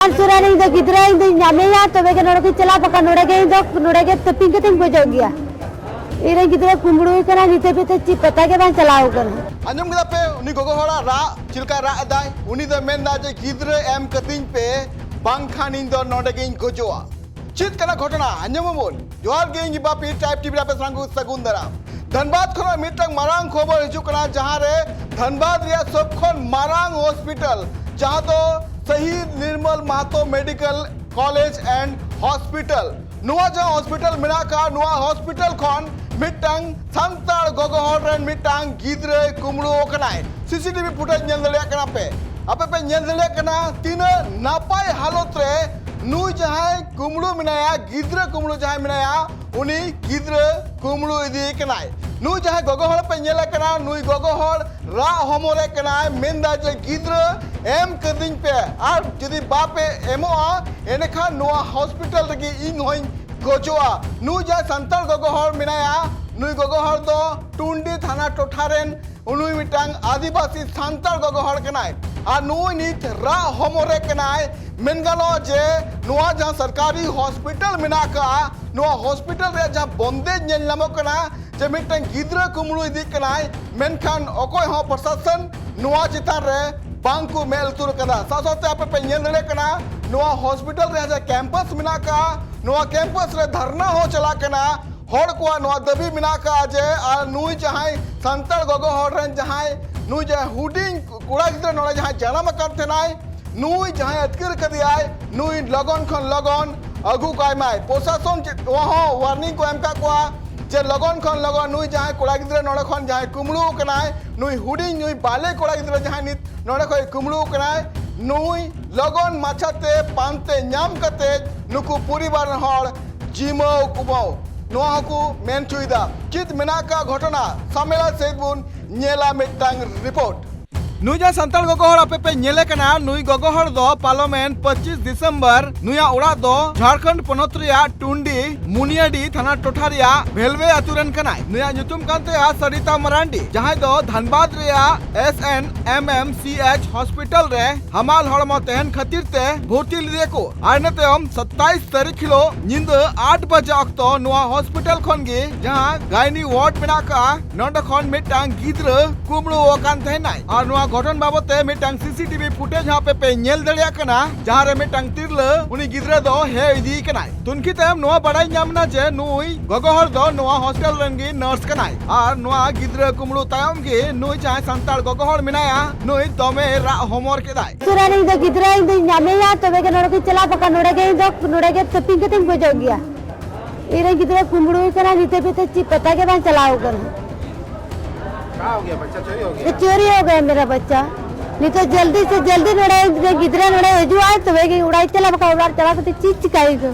सुरा नहीं तो गिदरा इन तो ᱧᱟᱢᱮᱭᱟ तबे के नोड़े के चला पका नोड़े के तपिंग के गोजो गया इरे गिदरा कुंबड़ू कना निते पे ची पता के बान चलाओ कना अंजम गदा पे उनी गोगो होड़ा रा चिलका रा अदाय उनी द मेंदा जे गिदरा एम कतिंग पे बांखान इन दो नोड़े के गोजोआ चित कना घटना अंजम मोन जोहार गे गिबा पी टाइप टीवी पे सांगु सगुन दरा धनबाद खनो मिटक मारांग खबर हिजु कना जहां रे धनबाद रिया सबखन मारांग हॉस्पिटल जहां तो Shaheed Nirmal Mahato medical college and hospital नुआ जहां हॉस्पिटल मिना का नुआ हॉस्पिटल खन मिटंग संताड़ गोगोहर रेन मिटंग गिद्रे कुमड़ो कनाय सीसीटीवी फुटेज नेल दलिया कना पे आपे पे नेल दलिया कना तीन नापाय हालत रे नुई जहां कुमड़ो मिनाया गिद्रे कुमड़ो जहां मिनाया उनी गिद्रे कुमड़ो इदी कनाय नुई जहां गोगोहर पे नेल कना नुई गोगोहर रा होमोरे कनाय मेंदा जे गिद्रे एम कदिंग पे और जदि बापे एमोआ एनेखा नुआ हॉस्पिटल रगी इन होई गोजोआ नु जा संताल गोगोहर मिनाया नुई गोगोहर दो टुंडी थाना टोठारेन उनुई मिटांग आदिवासी संताल गोगोहर कनाय आ नुई नित रा होमोरे कनाय मेनगालो जे नुआ जहां सरकारी हॉस्पिटल मिना का नुआ हॉस्पिटल रे जहां बंदेज नेल नामो कना जे मिटांग गिद्रा कुमड़ू इदी कनाय मेनखान अकोय हो प्रशासन नुआ चितान रे बांकु मेल तुर कदा सासोते आपे पे नेल दले कना नुआ हॉस्पिटल रे जे कैंपस मिना का नुआ कैंपस रे धरना हो चला कना हर को नुआ दबी मिना का जे आ नुई जहां संतल गोगो हर रन जहां नुई जे हुडिंग कुड़ा गिद्रा नोले जहां जन्म कर थेनाय नुई जहां अतकिर कदियाय नुई लगन खन लगन अगु कायमाय प्रशासन वहां वार्निंग को एमका को जे लगन खन लगन नुई जहां कुड़ा गिद्रा नोले खन जहां कुमड़ू कनाय नुई हुडिंग नुई बाले कुड़ा गिद्रा जहां नित नोले खय कुमड़ू कनाय नुई लगन माछाते पानते नाम कते नुकु परिवार हर जिमो कुबो नोआ को मेन चुइदा चित मेनाका घटना सामेला सेदबुन नेला मिटांग रिपोर्ट नुजा संताल गोगोहर आपे पे नेले कना नुई गोगोहर दो पार्लियामेंट 25 दिसंबर नुया ओड़ा दो झारखंड पोनोत रिया टुंडी मुनियाडी थाना टोठारिया भेलवे अतुरन कनाय नुया ᱧᱩᱛᱩᱢ कांते आ सरिता मरांडी जहां दो धनबाद रिया SNMMCH हॉस्पिटल रे हमाल हड़मो तहन खातिर ते भर्ती लिदे को आरने तयम 27 तारीख हिलो निंद 8 बजे अक्तो नुआ हॉस्पिटल खन गे जहां गायनी वार्ड मेना का नोंड खन मिटांग गिद्र कुमड़ो कान तहनाय और नुआ घटन बाबते मिटांग सीसीटीवी फुटेज हां पे नेल दलिया कना जहां रे मिटांग तिरले उनी गिद्रे दो हे इदी कनाय तुनकी तयम नुआ बडाय ᱧᱟᱢना जे नुई गोगोहर दो नुआ हॉस्टल रंगी नर्स कनाय और नुआ गिद्रे कुमड़ो तायम गे नुई जहां संताल गोगोहर मिनाया नुई दमे रा होमवर्क केदाय सुरा नहीं तो गिदरा इन तो ᱧᱟᱢᱮᱭᱟ तबे के नोड़े के चला पका नोड़े के तपिंग के गोजो गया इरे गिदरा कुंबड़ू कना निते पे ची पता के बान चलाओ कना क्या हो गया बच्चा चोरी हो गया चोरी हो गया मेरा बच्चा नहीं तो जल्दी से जल्दी नोड़े गिदरा नोड़े हजू आए तबे के उड़ाई चला पका उड़ार चला के चीज चिकाई तो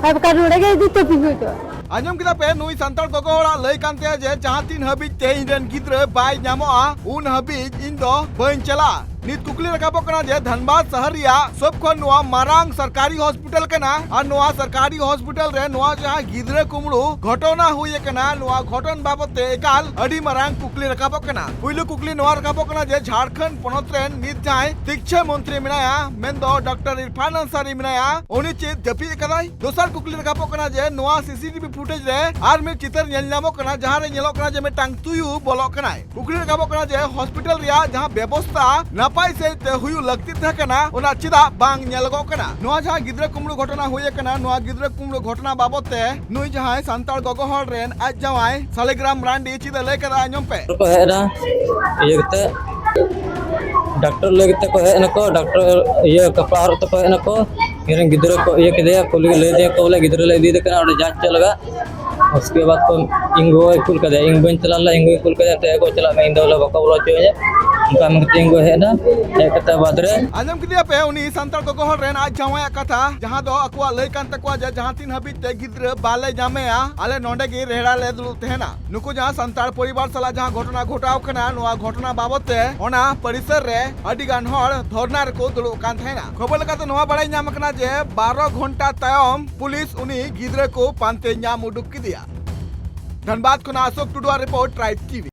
अब का नोड़े के इदी तपिंग तो आजम किदा पे नुई संताल गोगोहरा लय कांते जे जहां तीन हबी ते इनरन गिद्र बाय ᱧᱟᱢᱚᱜᱼᱟ उन हबी इन दो बइन चला नित कुकली रकाबो कना जे धनबाद शहर रिया सब खन नुआ मारांग सरकारी हॉस्पिटल कना और नुआ सरकारी हॉस्पिटल रे नुआ जहां गिद्र कुमड़ू घटना हुई कना नुआ घटन बाबते एकाल अडी मारांग कुकली रकाबो कना पुइलो कुकली नुआ रकाबो कना जे झारखंड पोनोत रेन नित जाय शिक्षा मंत्री मिनाया मेन दो डॉक्टर इरफान अंसारी मिनाया उनी चित जपी कदाय दोसर कुकली रकाबो कना जे नुआ सीसीटीवी फुटेज रे आर में चितर नेल नामो कना जहां रे नेलो कना जे मिटांग तुयु बोलो कना कुकली रकाबो कना जे हॉस्पिटल रिया जहां व्यवस्था नापाय से ते हुयु लगती था कना उना चिदा बांग नेलगो कना नुआ जहां गिद्र कुमड़ू घटना हुई कना नुआ गिद्र कुमड़ू घटना बाबते नुई जहां संताल गोगोहर रेन आज जवाय सालेग्राम रांडी चिदा ले कदा आंजम पे को हेना येते डॉक्टर लगते को हेना को डॉक्टर ये कपार तो को हेना को मेरे गिद्र को ये के कुल ले दे को ले गिद्र ले दे कना और जांच चलगा उसके बाद तो इंगो कुल का दे इंग बन चला इंगो कुल का दे को चला मैं इंदो बका बोलो चोए उनका मिटिंग को है ना एक कथा बादरे आजम किदिया पे उनी संताल गोगोहर रेन आज जवाय कथा जहां दो अकवा लय कान तकवा जहां तीन हबी ते गिद्र बाले जामेया आले नोंडे गी रेड़ा ले दुल तेहना नुकु जहां संताल परिवार सला जहां घटना घटाव कना नुआ घटना बाबते ओना परिसर रे अडी गान हर धरनार को दुल कान थेना खबर लगा नुआ बड़ाई नाम कना जे 12 घंटा तयम पुलिस उनी गिद्र को पानते नाम उडुक किदिया धनबाद खुना अशोक टुडुआ रिपोर्ट ट्राइब टीवी।